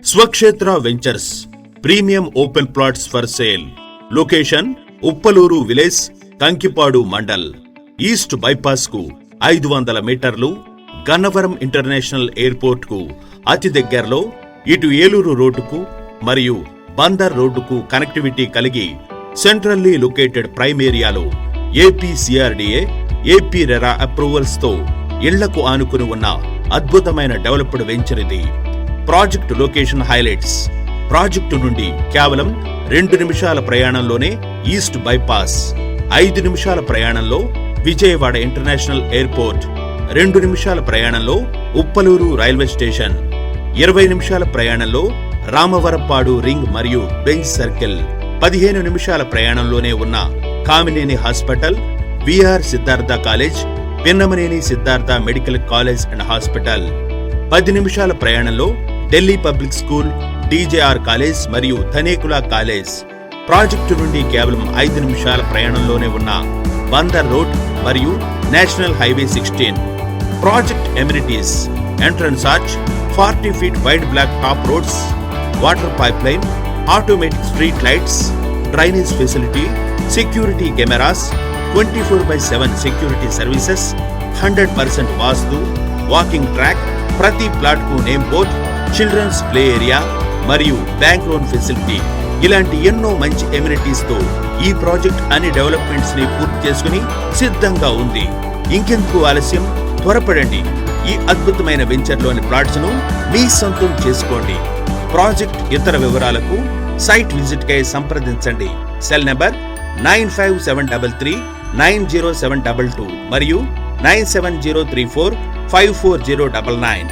స్వక్షేత్ర ventures premium open plots for sale. Location Uppaluru village, Kankipadu mandal. East bypass కు 500 మీటర్లు. Gannavaram international airport కు అతి దగ్గరలో. ఇటు ఏలూరు రోడ్డుకు మరియు బందర్ రోడ్డుకు కనెక్టివిటీ కలిగి సెంట్రల్లీ లొకేటెడ్ ప్రైమ్ ఏరియాలో ఏపీసీఆర్డీఏ, ఏపీ రెరా అప్రూవల్స్ తో ఇళ్లకు ఆనుకుని ఉన్న అద్భుతమైన డెవలప్డ్ వెంచర్ ఇది. Project location highlights. ప్రాజెక్టు నుండి కేవలం 2 నిమిషాల ప్రయాణంలోనే ఈస్ట్ బైపాస్, 5 నిమిషాల ప్రయాణంలో విజయవాడ ఇంటర్నేషనల్ ఎయిర్పోర్ట్, 2 నిమిషాల ప్రయాణంలో ఉప్పలూరు రైల్వే స్టేషన్, 20 నిమిషాల ప్రయాణంలో రామవరపాడు రింగ్ మరియు బెంచ్ సర్కిల్, 15 నిమిషాల ప్రయాణంలోనే ఉన్న Kamineni hospital, VR Siddhartha college, Pinnamaneni Siddhartha medical college and hospital, 10 నిమిషాల ప్రయాణంలో Delhi public school, DJR college మరియు ధనేకులా కాలేజ్. ప్రాజెక్టు నుండి కేవలం 5 నిమిషాల ప్రయాణంలోనే ఉన్న బందర్ రోడ్ మరియు national highway 16. Project amenities: entrance arch, 40 feet wide black top roads, water pipe line, automatic street lights, drainage facility, security cameras, 24/7 security services, 100% vastu, walking track, ప్రతి plot కు name board, children's play area మరియు bank loan facility. ఇలాంటి ఎన్నో మంచి amenities తో ఈ project అన్ని developments ని పూర్తి చేసుకుని సిద్ధంగా ఉంది. ఇంకెందుకు ఆలస్యం, త్వరపడండి. ఈ అద్భుతమైన వెంచర్ లోని ప్లాట్స్ ను మీ సొంతం చేసుకోండి. ప్రాజెక్ట్ ఇతర వివరాలకు సైట్ విజిట్ కై సంప్రదించండి. సెల్ నంబర్ 9573390722 మరియు 97034540099.